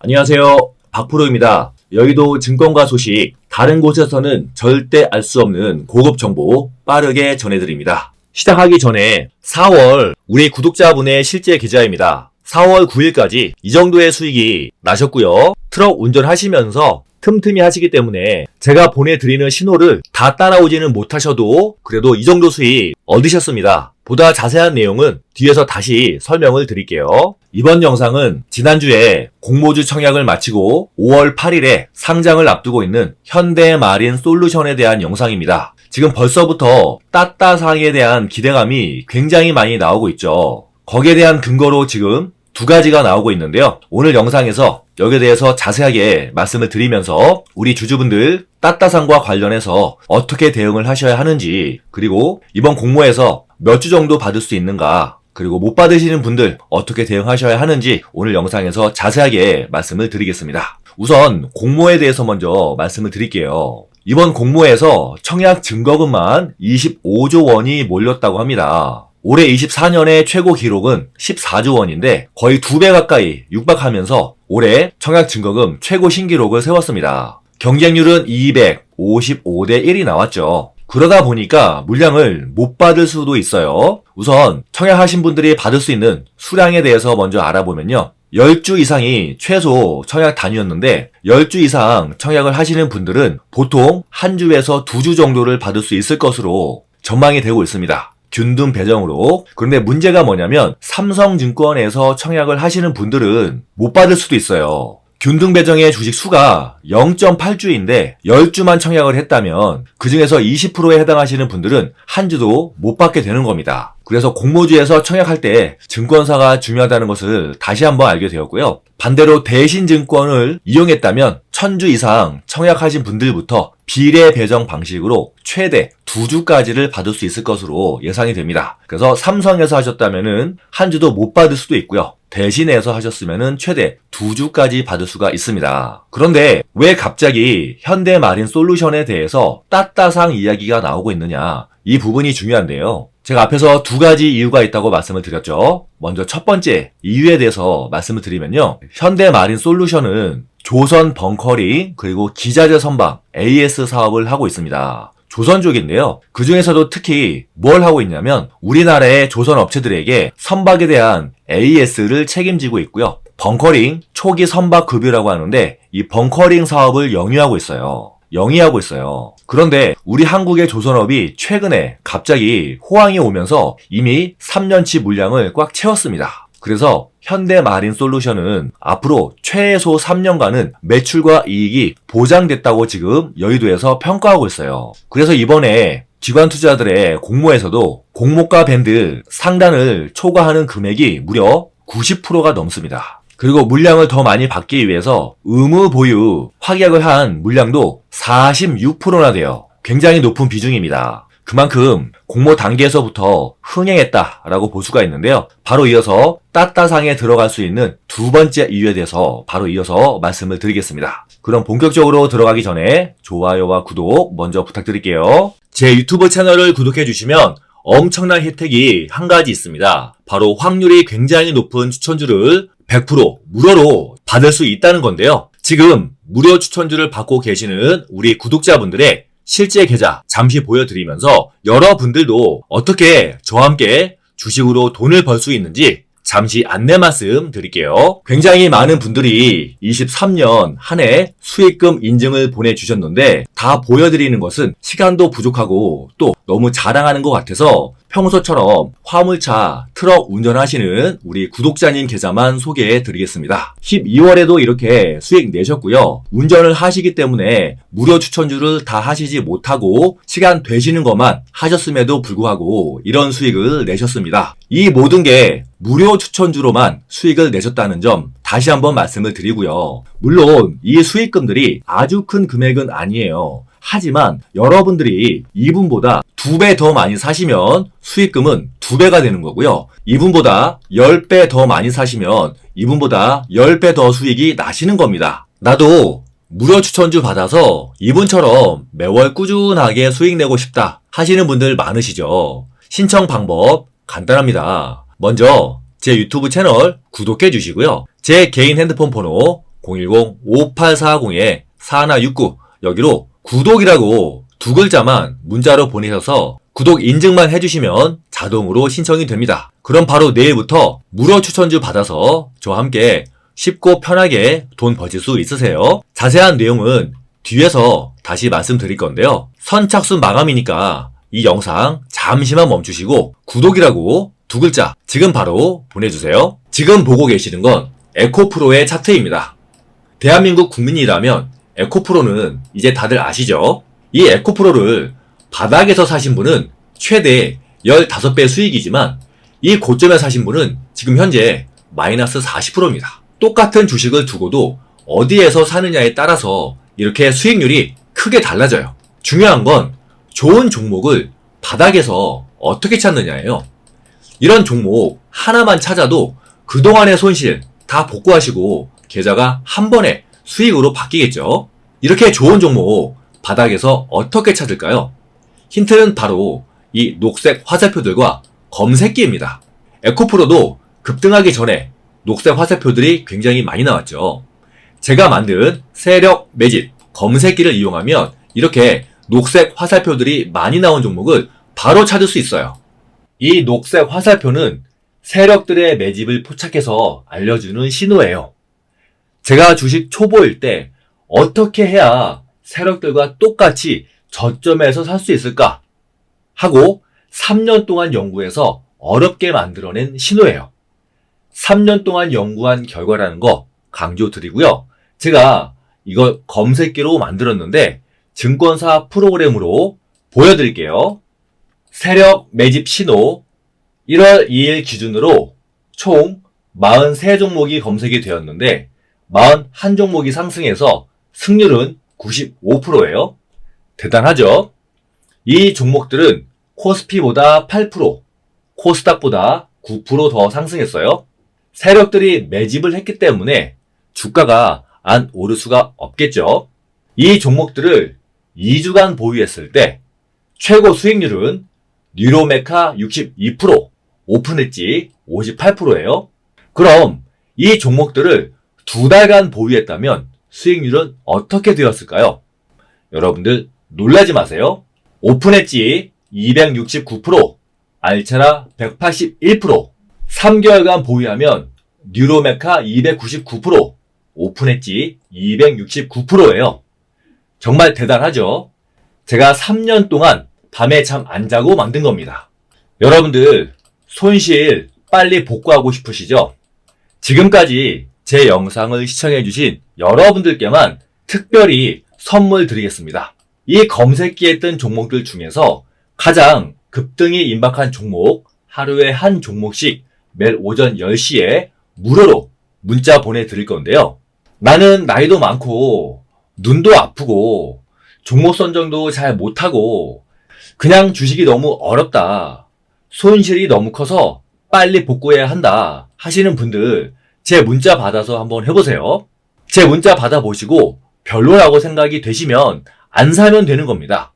안녕하세요. 박프로입니다. 여의도 증권가 소식, 다른 곳에서는 절대 알 수 없는 고급 정보 빠르게 전해드립니다. 시작하기 전에 4월 우리 구독자분의 실제 계좌입니다. 4월 9일까지 이 정도의 수익이 나셨고요. 트럭 운전하시면서 틈틈이 하시기 때문에 제가 보내드리는 신호를 다 따라오지는 못하셔도 그래도 이 정도 수익 얻으셨습니다. 보다 자세한 내용은 뒤에서 다시 설명을 드릴게요. 이번 영상은 지난주에 공모주 청약을 마치고 5월 8일에 상장을 앞두고 있는 현대마린솔루션에 대한 영상입니다. 지금 벌써부터 따따상에 대한 기대감이 굉장히 많이 나오고 있죠. 거기에 대한 근거로 지금 두 가지가 나오고 있는데요. 오늘 영상에서 여기에 대해서 자세하게 말씀을 드리면서 우리 주주분들 따따상과 관련해서 어떻게 대응을 하셔야 하는지, 그리고 이번 공모에서 몇 주 정도 받을 수 있는가, 그리고 못 받으시는 분들 어떻게 대응하셔야 하는지 오늘 영상에서 자세하게 말씀을 드리겠습니다. 우선 공모에 대해서 먼저 말씀을 드릴게요. 이번 공모에서 청약 증거금만 25조 원이 몰렸다고 합니다. 올해 24년의 최고 기록은 14조 원인데 거의 2배 가까이 육박하면서 올해 청약 증거금 최고 신기록을 세웠습니다. 경쟁률은 255대 1이 나왔죠. 그러다 보니까 물량을 못 받을 수도 있어요. 우선 청약하신 분들이 받을 수 있는 수량에 대해서 먼저 알아보면요. 10주 이상이 최소 청약 단위였는데 10주 이상 청약을 하시는 분들은 보통 한 주에서 2주 정도를 받을 수 있을 것으로 전망이 되고 있습니다. 균등 배정으로. 그런데 문제가 뭐냐면 삼성증권에서 청약을 하시는 분들은 못 받을 수도 있어요. 균등 배정의 주식 수가 0.8주인데 10주만 청약을 했다면 그중에서 20%에 해당하시는 분들은 한 주도 못 받게 되는 겁니다. 그래서 공모주에서 청약할 때 증권사가 중요하다는 것을 다시 한번 알게 되었고요. 반대로 대신증권을 이용했다면 1000주 이상 청약하신 분들부터 비례 배정 방식으로 최대 2주까지를 받을 수 있을 것으로 예상이 됩니다. 그래서 삼성에서 하셨다면은 한 주도 못 받을 수도 있고요. 대신해서 하셨으면은 최대 2주까지 받을 수가 있습니다. 그런데 왜 갑자기 현대마린솔루션에 대해서 따따상 이야기가 나오고 있느냐? 이 부분이 중요한데요. 제가 앞에서 두 가지 이유가 있다고 말씀을 드렸죠. 먼저 첫 번째 이유에 대해서 말씀을 드리면요. 현대마린솔루션은 조선 벙커링 그리고 기자재 선박 AS 사업을 하고 있습니다. 조선 쪽인데요. 그 중에서도 특히 뭘 하고 있냐면 우리나라의 조선 업체들에게 선박에 대한 AS를 책임지고 있고요. 벙커링 초기 선박 급유라고 하는데 이 벙커링 사업을 영위하고 있어요. 그런데 우리 한국의 조선업이 최근에 갑자기 호황이 오면서 이미 3년치 물량을 꽉 채웠습니다. 그래서 현대마린솔루션은 앞으로 최소 3년간은 매출과 이익이 보장됐다고 지금 여의도에서 평가하고 있어요. 그래서 이번에 기관 투자들의 공모에서도 공모가 밴드 상단을 초과하는 금액이 무려 90%가 넘습니다. 그리고 물량을 더 많이 받기 위해서 의무 보유 확약을 한 물량도 46%나 돼요. 굉장히 높은 비중입니다. 그만큼 공모 단계에서부터 흥행했다라고 볼 수가 있는데요. 바로 이어서 따따상에 들어갈 수 있는 두 번째 이유에 대해서 바로 이어서 말씀을 드리겠습니다. 그럼 본격적으로 들어가기 전에 좋아요와 구독 먼저 부탁드릴게요. 제 유튜브 채널을 구독해 주시면 엄청난 혜택이 한 가지 있습니다. 바로 확률이 굉장히 높은 추천주를 100% 무료로 받을 수 있다는 건데요. 지금 무료 추천주를 받고 계시는 우리 구독자분들의 실제 계좌 잠시 보여드리면서 여러분들도 어떻게 저와 함께 주식으로 돈을 벌 수 있는지 잠시 안내 말씀 드릴게요. 굉장히 많은 분들이 23년 한 해 수익금 인증을 보내주셨는데 다 보여드리는 것은 시간도 부족하고 또 너무 자랑하는 것 같아서 평소처럼 화물차, 트럭 운전하시는 우리 구독자님 계좌만 소개해 드리겠습니다. 12월에도 이렇게 수익 내셨고요. 운전을 하시기 때문에 무료 추천주를 다 하시지 못하고 시간 되시는 것만 하셨음에도 불구하고 이런 수익을 내셨습니다. 이 모든 게 무료 추천주로만 수익을 내셨다는 점 다시 한번 말씀을 드리고요. 물론 이 수익금들이 아주 큰 금액은 아니에요. 하지만 여러분들이 이분보다 2배 더 많이 사시면 수익금은 2배가 되는 거고요. 이분보다 10배 더 많이 사시면 이분보다 10배 더 수익이 나시는 겁니다. 나도 무료 추천주 받아서 이분처럼 매월 꾸준하게 수익 내고 싶다 하시는 분들 많으시죠? 신청 방법 간단합니다. 먼저 제 유튜브 채널 구독해 주시고요. 제 개인 핸드폰 번호 010-5840-4169 여기로 구독이라고 두 글자만 문자로 보내셔서 구독 인증만 해주시면 자동으로 신청이 됩니다. 그럼 바로 내일부터 무료 추천주 받아서 저와 함께 쉽고 편하게 돈 버실 수 있으세요. 자세한 내용은 뒤에서 다시 말씀드릴 건데요. 선착순 마감이니까 이 영상 잠시만 멈추시고 구독이라고 두 글자 지금 바로 보내주세요. 지금 보고 계시는 건 에코프로의 차트입니다. 대한민국 국민이라면 에코프로는 이제 다들 아시죠? 이 에코프로를 바닥에서 사신 분은 최대 15배 수익이지만 이 고점에 사신 분은 지금 현재 마이너스 40%입니다. 똑같은 주식을 두고도 어디에서 사느냐에 따라서 이렇게 수익률이 크게 달라져요. 중요한 건 좋은 종목을 바닥에서 어떻게 찾느냐예요. 이런 종목 하나만 찾아도 그동안의 손실 다 복구하시고 계좌가 한 번에 수익으로 바뀌겠죠. 이렇게 좋은 종목 바닥에서 어떻게 찾을까요? 힌트는 바로 이 녹색 화살표들과 검색기입니다. 에코프로도 급등하기 전에 녹색 화살표들이 굉장히 많이 나왔죠. 제가 만든 세력 매집 검색기를 이용하면 이렇게 녹색 화살표들이 많이 나온 종목을 바로 찾을 수 있어요. 이 녹색 화살표는 세력들의 매집을 포착해서 알려주는 신호예요. 제가 주식 초보일 때 어떻게 해야 세력들과 똑같이 저점에서 살 수 있을까 하고 3년 동안 연구해서 어렵게 만들어낸 신호예요. 3년 동안 연구한 결과라는 거 강조드리고요. 제가 이걸 검색기로 만들었는데 증권사 프로그램으로 보여드릴게요. 세력 매집 신호 1월 2일 기준으로 총 43종목이 검색이 되었는데 41종목이 상승해서 승률은 95%예요. 대단하죠? 이 종목들은 코스피보다 8%, 코스닥보다 9% 더 상승했어요. 세력들이 매집을 했기 때문에 주가가 안 오를 수가 없겠죠. 이 종목들을 2주간 보유했을 때 최고 수익률은 뉴로메카 62%, 오픈엣지 58%예요. 그럼 이 종목들을 2달간 보유했다면 수익률은 어떻게 되었을까요? 여러분들 놀라지 마세요. 오픈엣지 269%, 알차라 181%, 3개월간 보유하면 뉴로메카 299%, 오픈엣지 269%예요. 정말 대단하죠? 제가 3년 동안 밤에 잠 안 자고 만든 겁니다. 여러분들 손실 빨리 복구하고 싶으시죠? 지금까지 제 영상을 시청해주신 여러분들께만 특별히 선물 드리겠습니다. 이 검색기에 뜬 종목들 중에서 가장 급등이 임박한 종목 하루에 한 종목씩 매일 오전 10시에 무료로 문자 보내드릴 건데요. 나는 나이도 많고 눈도 아프고 종목 선정도 잘 못하고 그냥 주식이 너무 어렵다. 손실이 너무 커서 빨리 복구해야 한다 하시는 분들 제 문자 받아서 한번 해보세요. 제 문자 받아보시고 별로라고 생각이 되시면 안 사면 되는 겁니다.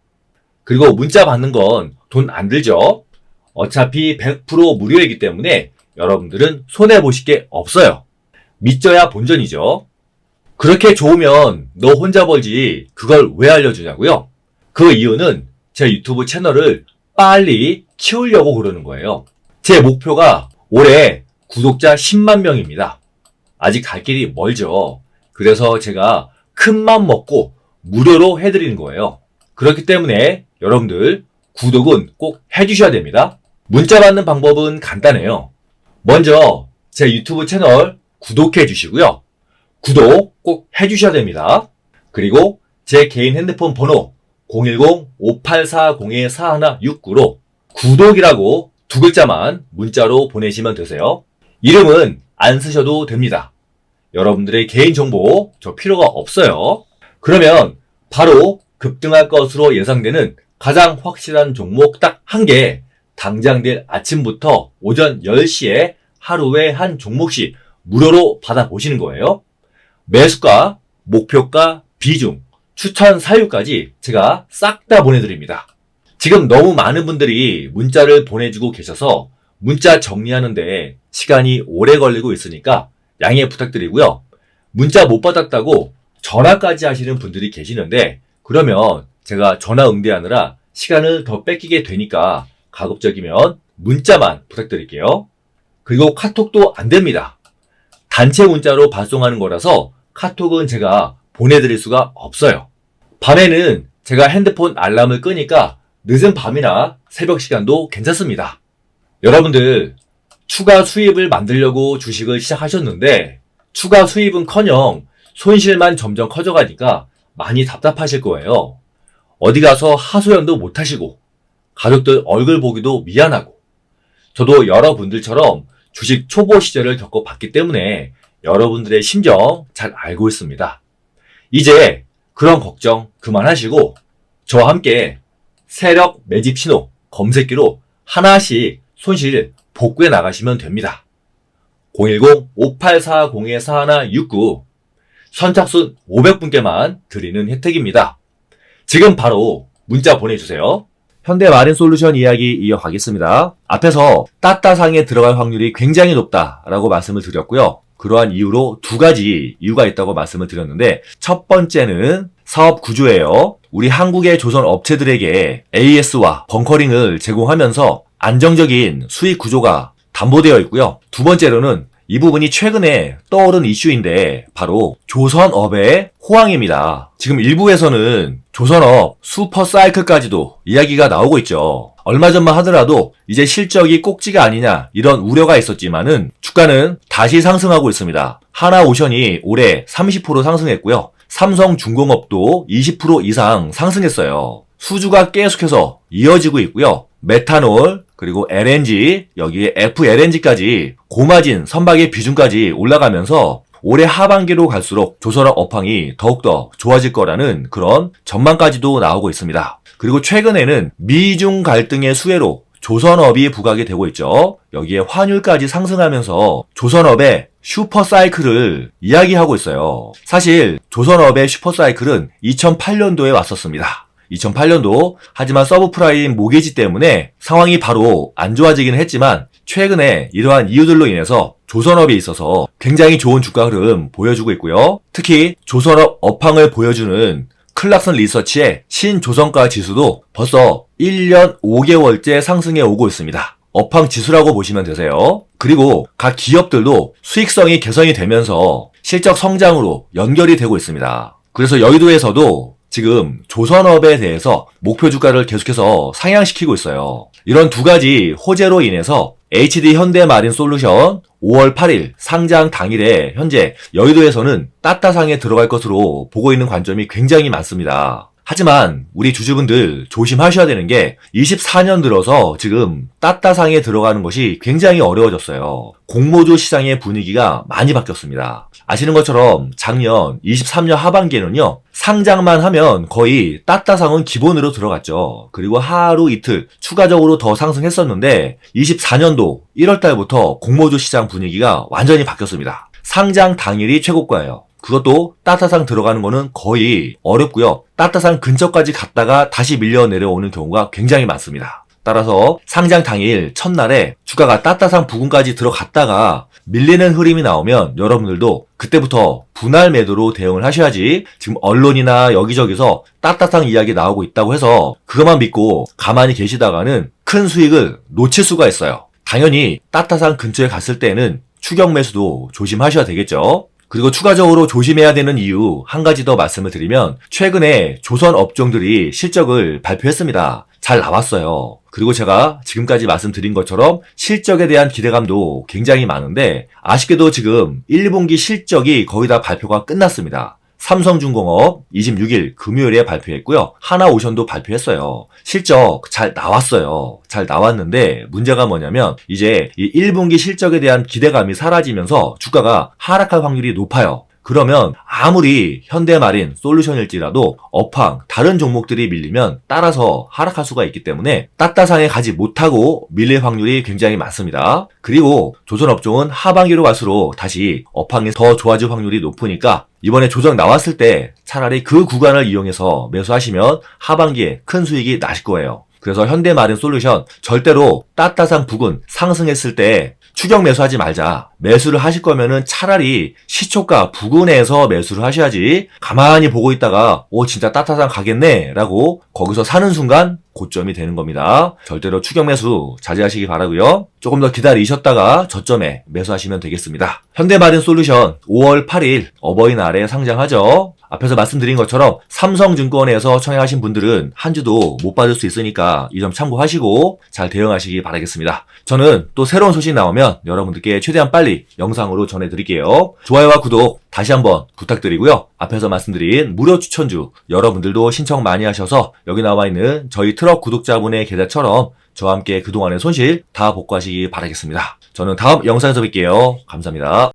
그리고 문자 받는 건 돈 안 들죠? 어차피 100% 무료이기 때문에 여러분들은 손해보실 게 없어요. 믿져야 본전이죠. 그렇게 좋으면 너 혼자 벌지 그걸 왜 알려주냐고요? 그 이유는 제 유튜브 채널을 빨리 키우려고 그러는 거예요. 제 목표가 올해 구독자 10만 명입니다. 아직 갈 길이 멀죠. 그래서 제가 큰 맘 먹고 무료로 해드리는 거예요. 그렇기 때문에 여러분들 구독은 꼭 해주셔야 됩니다. 문자 받는 방법은 간단해요. 먼저 제 유튜브 채널 구독해 주시고요. 구독 꼭 해주셔야 됩니다. 그리고 제 개인 핸드폰 번호 010-5840-4169로 구독이라고 두 글자만 문자로 보내시면 되세요. 이름은 안 쓰셔도 됩니다. 여러분들의 개인정보 저 필요가 없어요. 그러면 바로 급등할 것으로 예상되는 가장 확실한 종목 딱 한 개 당장 내일 아침부터 오전 10시에 하루에 한 종목씩 무료로 받아보시는 거예요. 매수가, 목표가, 비중, 추천 사유까지 제가 싹 다 보내드립니다. 지금 너무 많은 분들이 문자를 보내주고 계셔서 문자 정리하는데 시간이 오래 걸리고 있으니까 양해 부탁드리고요. 문자 못 받았다고 전화까지 하시는 분들이 계시는데 그러면 제가 전화 응대하느라 시간을 더 뺏기게 되니까 가급적이면 문자만 부탁드릴게요. 그리고 카톡도 안 됩니다. 단체 문자로 발송하는 거라서 카톡은 제가 보내드릴 수가 없어요. 밤에는 제가 핸드폰 알람을 끄니까 늦은 밤이나 새벽 시간도 괜찮습니다. 여러분들 추가 수입을 만들려고 주식을 시작하셨는데 추가 수입은커녕 손실만 점점 커져가니까 많이 답답하실 거예요. 어디 가서 하소연도 못하시고 가족들 얼굴 보기도 미안하고 저도 여러분들처럼 주식 초보 시절을 겪어봤기 때문에 여러분들의 심정 잘 알고 있습니다. 이제 그런 걱정 그만하시고 저와 함께 세력 매집 신호 검색기로 하나씩 손실 복구해 나가시면 됩니다. 010-5840-4169 선착순 500분께만 드리는 혜택입니다. 지금 바로 문자 보내주세요. 현대마린솔루션 이야기 이어가겠습니다. 앞에서 따따상에 들어갈 확률이 굉장히 높다라고 말씀을 드렸고요. 그러한 이유로 두 가지 이유가 있다고 말씀을 드렸는데 첫 번째는 사업 구조예요. 우리 한국의 조선 업체들에게 AS와 벙커링을 제공하면서 안정적인 수익 구조가 담보되어 있고요. 두 번째로는 이 부분이 최근에 떠오른 이슈인데 바로 조선업의 호황입니다. 지금 일부에서는 조선업 슈퍼사이클까지도 이야기가 나오고 있죠. 얼마 전만 하더라도 이제 실적이 꼭지가 아니냐 이런 우려가 있었지만은 주가는 다시 상승하고 있습니다. 하나오션이 올해 30% 상승했고요. 삼성중공업도 20% 이상 상승했어요. 수주가 계속해서 이어지고 있고요. 메탄올 그리고 LNG 여기에 FLNG까지 고마진 선박의 비중까지 올라가면서 올해 하반기로 갈수록 조선업 업황이 더욱더 좋아질 거라는 그런 전망까지도 나오고 있습니다. 그리고 최근에는 미중 갈등의 수혜로 조선업이 부각이 되고 있죠. 여기에 환율까지 상승하면서 조선업의 슈퍼사이클을 이야기하고 있어요. 사실 조선업의 슈퍼사이클은 2008년도에 왔었습니다. 2008년도 하지만 서브프라임 모기지 때문에 상황이 바로 안 좋아지기는 했지만 최근에 이러한 이유들로 인해서 조선업에 있어서 굉장히 좋은 주가 흐름 보여주고 있고요. 특히 조선업 업황을 보여주는 클락슨 리서치의 신조선가 지수도 벌써 1년 5개월째 상승해 오고 있습니다. 업황 지수라고 보시면 되세요. 그리고 각 기업들도 수익성이 개선이 되면서 실적 성장으로 연결이 되고 있습니다. 그래서 여의도에서도 지금 조선업에 대해서 목표 주가를 계속해서 상향시키고 있어요. 이런 두 가지 호재로 인해서 HD 현대마린솔루션 5월 8일 상장 당일에 현재 여의도에서는 따따상에 들어갈 것으로 보고 있는 관점이 굉장히 많습니다. 하지만 우리 주주분들 조심하셔야 되는 게 24년 들어서 지금 따따상에 들어가는 것이 굉장히 어려워졌어요. 공모주 시장의 분위기가 많이 바뀌었습니다. 아시는 것처럼 작년 23년 하반기에는요. 상장만 하면 거의 따따상은 기본으로 들어갔죠. 그리고 하루 이틀 추가적으로 더 상승했었는데 24년도 1월달부터 공모주 시장 분위기가 완전히 바뀌었습니다. 상장 당일이 최고가예요. 그것도 따따상 들어가는 거는 거의 어렵고요. 따따상 근처까지 갔다가 다시 밀려 내려오는 경우가 굉장히 많습니다. 따라서 상장 당일 첫날에 주가가 따따상 부근까지 들어갔다가 밀리는 흐름이 나오면 여러분들도 그때부터 분할 매도로 대응을 하셔야지 지금 언론이나 여기저기서 따따상 이야기 나오고 있다고 해서 그것만 믿고 가만히 계시다가는 큰 수익을 놓칠 수가 있어요. 당연히 따따상 근처에 갔을 때는 추격 매수도 조심하셔야 되겠죠. 그리고 추가적으로 조심해야 되는 이유 한 가지 더 말씀을 드리면 최근에 조선 업종들이 실적을 발표했습니다. 잘 나왔어요. 그리고 제가 지금까지 말씀드린 것처럼 실적에 대한 기대감도 굉장히 많은데 아쉽게도 지금 1분기 실적이 거의 다 발표가 끝났습니다. 삼성중공업 26일 금요일에 발표했고요. 하나오션도 발표했어요. 실적 잘 나왔어요. 잘 나왔는데 문제가 뭐냐면 이제 이 1분기 실적에 대한 기대감이 사라지면서 주가가 하락할 확률이 높아요. 그러면 아무리 현대마린 솔루션일지라도 업황 다른 종목들이 밀리면 따라서 하락할 수가 있기 때문에 따따상에 가지 못하고 밀릴 확률이 굉장히 많습니다. 그리고 조선업종은 하반기로 갈수록 다시 업황이 더 좋아질 확률이 높으니까 이번에 조정 나왔을 때 차라리 그 구간을 이용해서 매수하시면 하반기에 큰 수익이 나실 거예요. 그래서 현대마린솔루션 절대로 따따상 부근 상승했을 때 추격 매수하지 말자. 매수를 하실 거면은 차라리 시초가 부근에서 매수를 하셔야지 가만히 보고 있다가 진짜 따따상 가겠네 라고 거기서 사는 순간 고점이 되는 겁니다. 절대로 추격 매수 자제하시기 바라고요. 조금 더 기다리셨다가 저점에 매수하시면 되겠습니다. 현대마린솔루션 5월 8일 어버이날에 상장하죠. 앞에서 말씀드린 것처럼 삼성증권에서 청약하신 분들은 한 주도 못 받을 수 있으니까 이 점 참고하시고 잘 대응하시기 바라겠습니다. 저는 또 새로운 소식 나오면 여러분들께 최대한 빨리 영상으로 전해드릴게요. 좋아요와 구독 다시 한번 부탁드리고요. 앞에서 말씀드린 무료 추천주 여러분들도 신청 많이 하셔서 여기 나와 있는 저희 트럭 구독자분의 계좌처럼 저와 함께 그동안의 손실 다 복구하시기 바라겠습니다. 저는 다음 영상에서 뵐게요. 감사합니다.